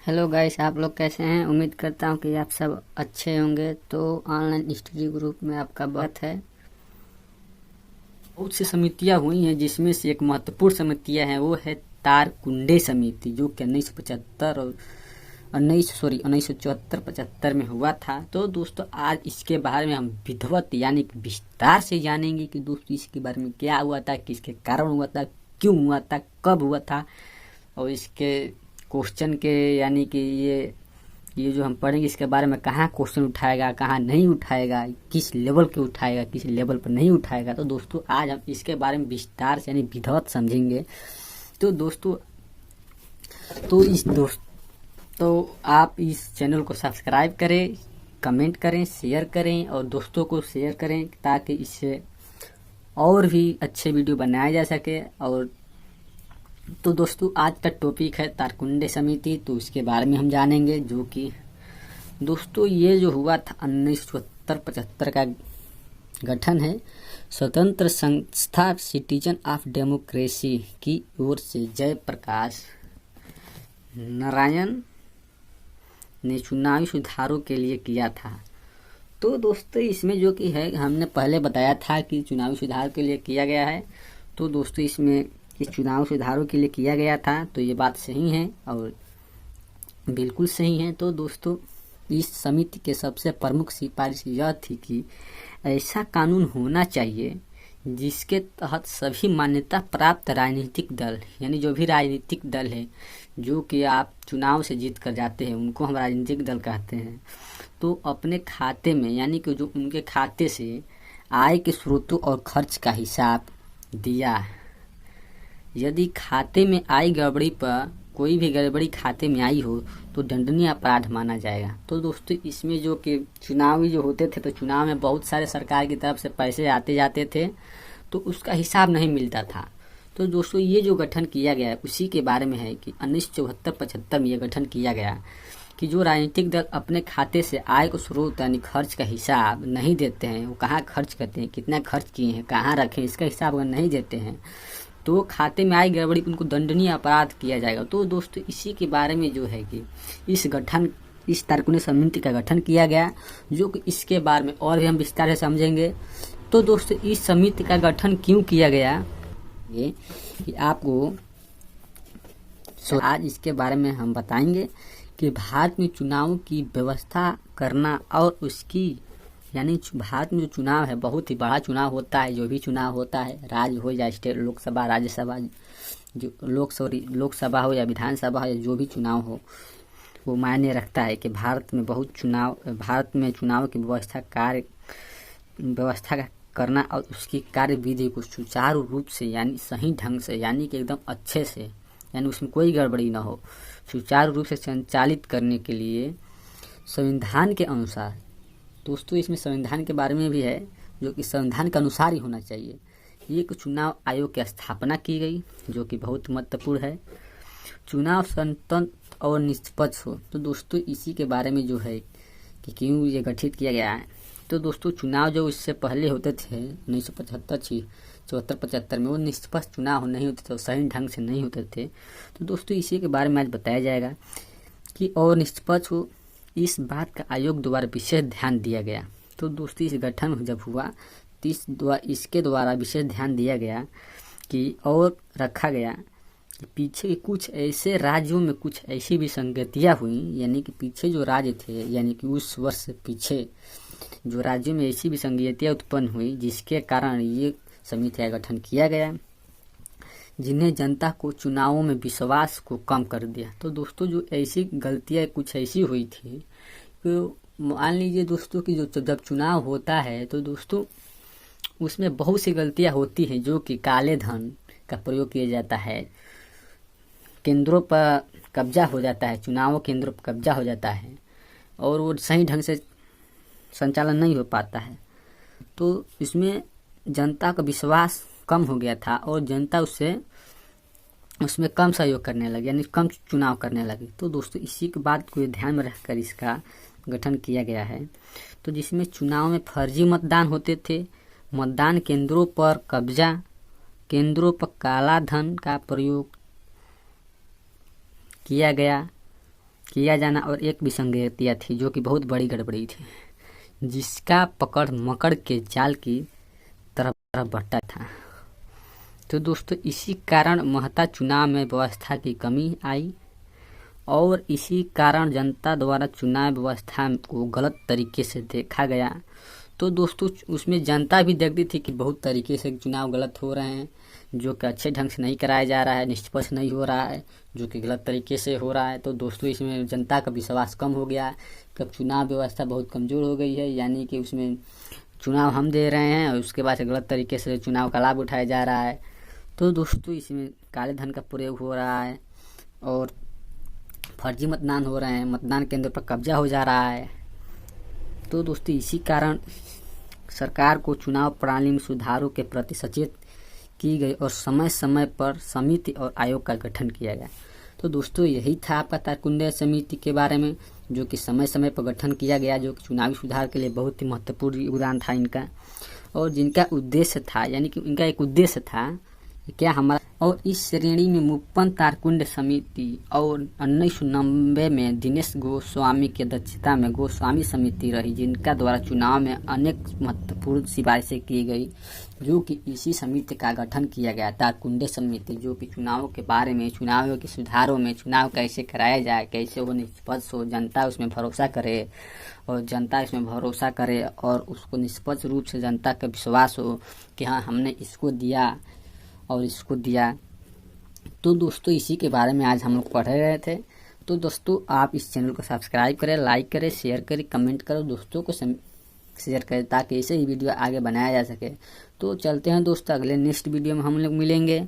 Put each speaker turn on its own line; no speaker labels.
Hello guys, आप लोग कैसे हैं। उम्मीद करता हूं कि आप सब अच्छे होंगे। तो ऑनलाइन स्टडी ग्रुप में आपका बात है। बहुत सी समितियां हुई हैं, जिसमें से एक महत्वपूर्ण समितियां है वो है तारकुंडे समिति, जो कि 1975 और 1974 75 में हुआ था। तो दोस्तों आज इसके बारे में हम विधिवत यानी कि विस्तार से जानेंगे कि दोस्तों इसके बारे में क्या हुआ था, किसके कारण हुआ था, क्यों हुआ था, कब हुआ था, और इसके क्वेश्चन के यानी कि ये जो हम पढ़ेंगे इसके बारे में कहाँ क्वेश्चन उठाएगा, कहाँ नहीं उठाएगा, किस लेवल के उठाएगा, किस लेवल पर नहीं उठाएगा। तो दोस्तों आज हम इसके बारे में विस्तार से यानी विधिवत समझेंगे। तो दोस्तों तो आप इस चैनल को सब्सक्राइब करें, कमेंट करें, शेयर करें और दोस्तों को शेयर करें, ताकि इससे और भी अच्छे वीडियो बनाए जा सके। और तो दोस्तों आज का टॉपिक है तारकुंडे समिति। तो इसके बारे में हम जानेंगे, जो कि दोस्तों ये जो हुआ था 1974-75 का गठन है स्वतंत्र संस्था सिटीजन ऑफ डेमोक्रेसी की ओर से जयप्रकाश नारायण ने चुनावी सुधारों के लिए किया था। तो दोस्तों इसमें जो कि है, हमने पहले बताया था कि चुनावी सुधार के लिए किया गया है। तो दोस्तों इसमें इस चुनाव सुधारों के लिए किया गया था, तो ये बात सही है और बिल्कुल सही है। तो दोस्तों इस समिति के सबसे प्रमुख सिफारिश यह थी कि ऐसा कानून होना चाहिए जिसके तहत सभी मान्यता प्राप्त राजनीतिक दल, यानी जो भी राजनीतिक दल है जो कि आप चुनाव से जीत कर जाते हैं, उनको हम राजनीतिक दल कहते हैं, तो अपने खाते में यानी कि जो उनके खाते से आय के स्रोतों और खर्च का हिसाब दिया। यदि खाते में आई गड़बड़ी पर कोई भी गड़बड़ी खाते में आई हो तो दंडनीय अपराध माना जाएगा। तो दोस्तों इसमें जो कि चुनावी जो होते थे, तो चुनाव में बहुत सारे सरकार की तरफ से पैसे आते जाते थे, तो उसका हिसाब नहीं मिलता था। तो दोस्तों ये जो गठन किया गया है उसी के बारे में है कि 1974-75 में यह गठन किया गया कि जो राजनीतिक दल अपने खाते से आय को स्रोत यानी खर्च का हिसाब नहीं देते हैं, वो कहाँ खर्च करते हैं, कितना खर्च किए हैं, कहाँ रखे, इसका हिसाब अगर नहीं देते हैं तो खाते में आई गड़बड़ी उनको दंडनीय अपराध किया जाएगा। तो दोस्तों इसी के बारे में जो है कि इस तारकुंडे समिति का गठन किया गया, जो कि इसके बारे में और भी हम विस्तार से समझेंगे। तो दोस्तों इस समिति का गठन क्यों किया गया ये कि आपको आज इसके बारे में हम बताएंगे कि भारत में चुनाव की व्यवस्था करना और उसकी यानी भारत में जो चुनाव है बहुत ही बड़ा चुनाव होता है। जो भी चुनाव होता है, राज्य हो या स्टेट, लोकसभा, राज्यसभा, जो लोकसभा हो या विधानसभा हो या जो भी चुनाव हो, वो मायने रखता है कि भारत में चुनाव की व्यवस्था का करना और उसकी कार्य विधि को सुचारू रूप से यानी सही ढंग से यानी कि एकदम अच्छे से, यानी उसमें कोई गड़बड़ी न हो, सुचारू रूप से संचालित करने के लिए संविधान के अनुसार, दोस्तों इसमें संविधान के बारे में भी है जो कि संविधान के अनुसार ही होना चाहिए, एक चुनाव आयोग की स्थापना की गई, जो कि बहुत महत्वपूर्ण है। चुनाव स्वतंत्र और निष्पक्ष हो। तो दोस्तों इसी के बारे में जो है कि क्यों ये गठित किया गया है। तो दोस्तों चुनाव जो इससे पहले होते थे 1974-75 में, वो निष्पक्ष चुनाव नहीं होते थे, सही ढंग से नहीं होते थे। तो दोस्तों इसी के बारे में आज बताया जाएगा कि और निष्पक्ष हो, इस बात का आयोग द्वारा विशेष ध्यान दिया गया। तो दोस्तों इस गठन जब हुआ इसके द्वारा विशेष ध्यान दिया गया कि और रखा गया कि पीछे कुछ ऐसे राज्यों में कुछ ऐसी विसंगतियां हुई, यानी कि पीछे जो राज्य थे यानी कि उस वर्ष से पीछे जो राज्यों में ऐसी विसंगतियां उत्पन्न हुई, जिसके कारण ये समिति का गठन किया गया, जिन्हें जनता को चुनावों में विश्वास को कम कर दिया। तो दोस्तों जो ऐसी गलतियां कुछ ऐसी हुई थी, तो मान लीजिए दोस्तों कि जो जब चुनाव होता है तो दोस्तों उसमें बहुत सी गलतियां होती हैं, जो कि काले धन का प्रयोग किया जाता है, केंद्रों पर कब्जा हो जाता है, चुनाव केंद्रों पर कब्जा हो जाता है और वो सही ढंग से संचालन नहीं हो पाता है। तो इसमें जनता का विश्वास कम हो गया था और जनता उसमें कम सहयोग करने लगी, यानी कम चुनाव करने लगी। तो दोस्तों इसी के बात को ध्यान में रखकर इसका गठन किया गया है। तो जिसमें चुनाव में फर्जी मतदान होते थे, मतदान केंद्रों पर कब्जा, केंद्रों पर काला धन का प्रयोग किया गया, किया जाना और एक विसंगतियाँ थी जो कि बहुत बड़ी गड़बड़ी थी, जिसका पकड़ मकड़ के जाल की तरफ बढ़ता था। तो दोस्तों इसी कारण महत्ता चुनाव में व्यवस्था की कमी आई और इसी कारण जनता द्वारा चुनाव व्यवस्था को गलत तरीके से देखा गया। तो दोस्तों उसमें जनता भी देखती थी कि बहुत तरीके से चुनाव गलत हो रहे हैं, जो कि अच्छे ढंग से नहीं कराया जा रहा है, निष्पक्ष नहीं हो रहा है, जो कि गलत तरीके से हो रहा है। तो दोस्तों इसमें जनता का विश्वास कम हो गया कि अब चुनाव व्यवस्था बहुत कमज़ोर हो गई है, यानी कि उसमें चुनाव हम दे रहे हैं और उसके बाद से गलत तरीके से चुनाव का लाभ उठाया जा रहा है। तो दोस्तों इसमें काले धन का प्रयोग हो रहा है और फर्जी मतदान हो रहे हैं, मतदान केंद्र पर कब्जा हो जा रहा है। तो दोस्तों इसी कारण सरकार को चुनाव प्रणाली में सुधारों के प्रति सचेत की गई और समय समय पर समिति और आयोग का गठन किया गया। तो दोस्तों यही था आपका तारकुंडे समिति के बारे में, जो कि समय समय पर गठन किया गया, जो कि चुनावी सुधार के लिए बहुत ही महत्वपूर्ण योगदान था इनका, और जिनका उद्देश्य था, यानी कि इनका एक उद्देश्य था क्या हमारा। और इस श्रेणी में मुप्पन तारकुंड समिति और 1990 में दिनेश गोस्वामी की अध्यक्षता में गोस्वामी समिति रही, जिनका द्वारा चुनाव में अनेक महत्वपूर्ण सिफारिशें की गई, जो कि इसी समिति का गठन किया गया तारकुंडे समिति, जो कि चुनावों के बारे में, चुनावों के सुधारों में, चुनाव कैसे कराया जाए, कैसे वो निष्पक्ष हो, जनता उसमें भरोसा करे और जनता इसमें भरोसा करे और उसको निष्पक्ष रूप से जनता का विश्वास हो कि हाँ हमने इसको दिया और इसको दिया। तो दोस्तों इसी के बारे में आज हम लोग पढ़ रहे थे। तो दोस्तों आप इस चैनल को सब्सक्राइब करें, लाइक करें, शेयर करें, कमेंट करें, दोस्तों को शेयर करें ताकि ऐसे ही वीडियो आगे बनाया जा सके। तो चलते हैं दोस्तों, अगले नेक्स्ट वीडियो में हम लोग मिलेंगे।